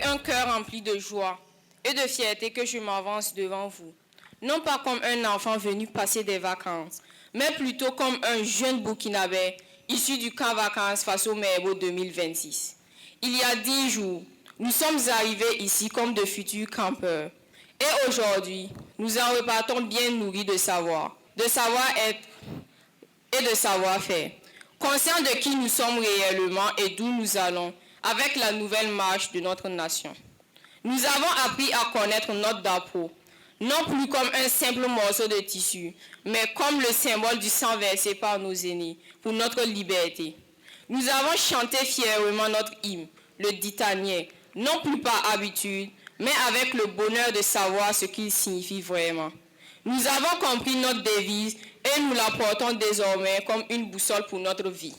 un cœur rempli de joie et de fierté que je m'avance devant vous. Non pas comme un enfant venu passer des vacances, mais plutôt comme un jeune Burkinabé issu du camp vacances Faso Mebo 2026. Il y a 10 jours, nous sommes arrivés ici comme de futurs campeurs. Et aujourd'hui, nous en repartons bien nourris de savoir-être et de savoir-faire, conscients de qui nous sommes réellement et d'où nous allons avec la nouvelle marche de notre nation. Nous avons appris à connaître notre drapeau, non plus comme un simple morceau de tissu, mais comme le symbole du sang versé par nos aînés pour notre liberté. Nous avons chanté fièrement notre hymne, le Ditanier, non plus par habitude, mais avec le bonheur de savoir ce qu'il signifie vraiment. Nous avons compris notre devise et nous la portons désormais comme une boussole pour notre vie.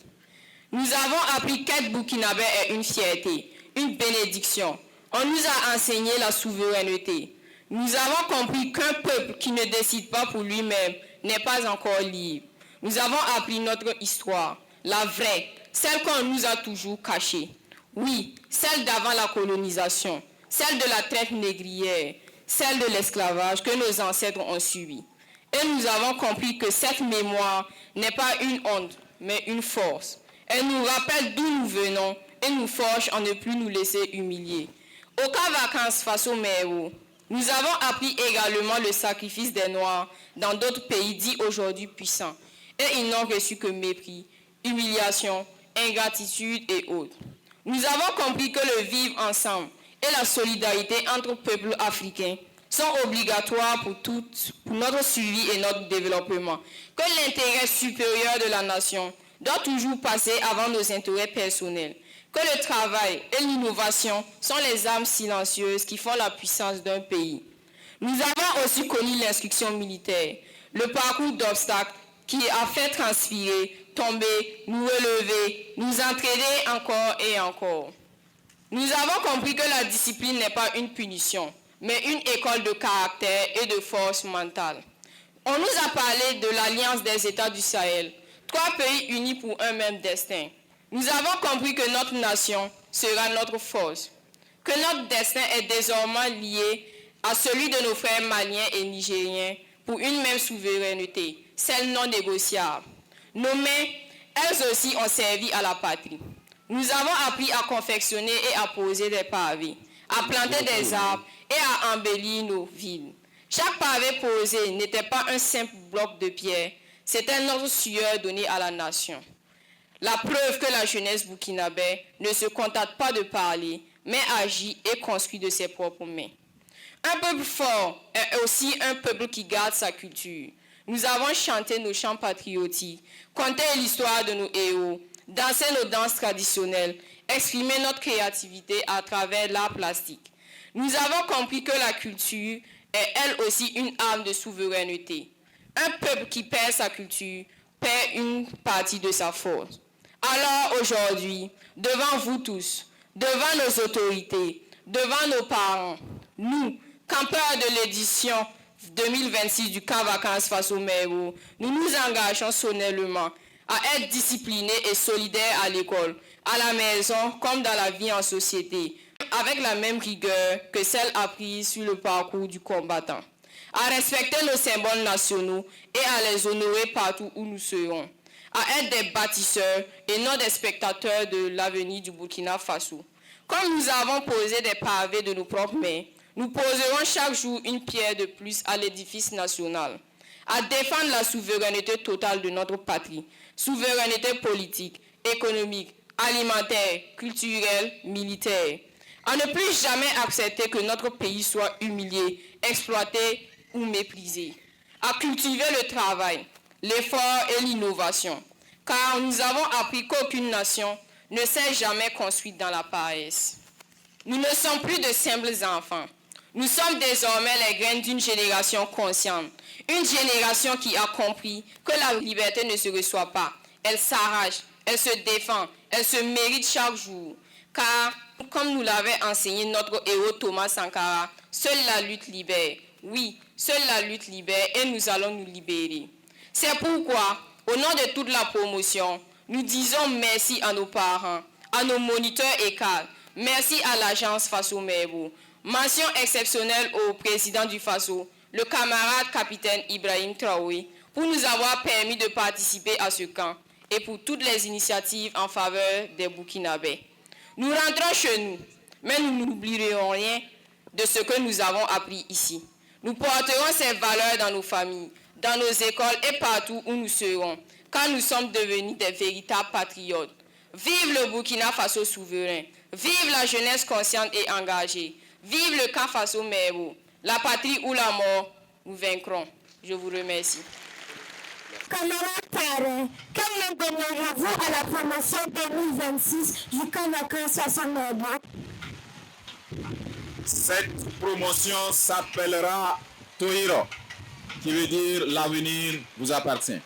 Nous avons appris qu'être burkinabé est une fierté, une bénédiction. On nous a enseigné la souveraineté. Nous avons compris qu'un peuple qui ne décide pas pour lui-même n'est pas encore libre. Nous avons appris notre histoire, la vraie, celle qu'on nous a toujours cachée. Oui, celle d'avant la colonisation, celle de la traite négrière, celle de l'esclavage que nos ancêtres ont subi. Et nous avons compris que cette mémoire n'est pas une honte, mais une force. Elle nous rappelle d'où nous venons et nous forge à ne plus nous laisser humilier. Au cas vacances face au Mero, nous avons appris également le sacrifice des Noirs dans d'autres pays dits aujourd'hui puissants. Et ils n'ont reçu que mépris, humiliation, ingratitude et autres. Nous avons compris que le vivre ensemble et la solidarité entre peuples africains sont obligatoires pour notre suivi et notre développement, que l'intérêt supérieur de la nation doit toujours passer avant nos intérêts personnels, que le travail et l'innovation sont les armes silencieuses qui font la puissance d'un pays. Nous avons aussi connu l'instruction militaire, le parcours d'obstacles qui a fait transpirer, tomber, nous relever, nous entraîner encore et encore. Nous avons compris que la discipline n'est pas une punition, mais une école de caractère et de force mentale. On nous a parlé de l'Alliance des États du Sahel, 3 pays unis pour un même destin. Nous avons compris que notre nation sera notre force, que notre destin est désormais lié à celui de nos frères maliens et nigériens pour une même souveraineté, celle non négociable. Nos mains, elles aussi, ont servi à la patrie. Nous avons appris à confectionner et à poser des pavés, à planter des arbres et à embellir nos villes. Chaque pavé posé n'était pas un simple bloc de pierre, c'était notre sueur donnée à la nation. La preuve que la jeunesse burkinabé ne se contente pas de parler, mais agit et construit de ses propres mains. Un peuple fort est aussi un peuple qui garde sa culture. Nous avons chanté nos chants patriotiques, conté l'histoire de nos héros, dansé nos danses traditionnelles, exprimé notre créativité à travers l'art plastique. Nous avons compris que la culture est elle aussi une arme de souveraineté. Un peuple qui perd sa culture perd une partie de sa force. Alors aujourd'hui, devant vous tous, devant nos autorités, devant nos parents, nous, campeurs de l'édition 2026 du camp vacances face au Mero, nous nous engageons solennellement à être disciplinés et solidaires à l'école, à la maison comme dans la vie en société, avec la même rigueur que celle apprise sur le parcours du combattant, à respecter nos symboles nationaux et à les honorer partout où nous serons, à être des bâtisseurs et non des spectateurs de l'avenir du Burkina Faso. Comme nous avons posé des pavés de nos propres mains, nous poserons chaque jour une pierre de plus à l'édifice national, à défendre la souveraineté totale de notre patrie, souveraineté politique, économique, alimentaire, culturelle, militaire, à ne plus jamais accepter que notre pays soit humilié, exploité ou méprisé, à cultiver le travail, l'effort et l'innovation, car nous avons appris qu'aucune nation ne s'est jamais construite dans la paresse. Nous ne sommes plus de simples enfants. Nous sommes désormais les graines d'une génération consciente, une génération qui a compris que la liberté ne se reçoit pas, elle s'arrache, elle se défend, elle se mérite chaque jour, car, comme nous l'avait enseigné notre héros Thomas Sankara, seule la lutte libère. Oui, seule la lutte libère et nous allons nous libérer. C'est pourquoi, au nom de toute la promotion, nous disons merci à nos parents, à nos moniteurs et cadres. Merci à l'agence Faso Merbo. Mention exceptionnelle au président du Faso, le camarade capitaine Ibrahim Traoré, pour nous avoir permis de participer à ce camp et pour toutes les initiatives en faveur des Burkinabés. Nous rentrons chez nous, mais nous n'oublierons rien de ce que nous avons appris ici. Nous porterons ces valeurs dans nos familles, dans nos écoles et partout où nous serons, car nous sommes devenus des véritables patriotes. Vive le Burkina Faso souverain, vive la jeunesse consciente et engagée, vive le camp Faso Merbo, la patrie ou la mort, nous vaincrons. Je vous remercie. Camarade parrain, quel donneriez-vous à la promotion 2026 du camp vacances Faso Merbo? Cette promotion s'appellera Tohiro, qui veut dire l'avenir vous appartient.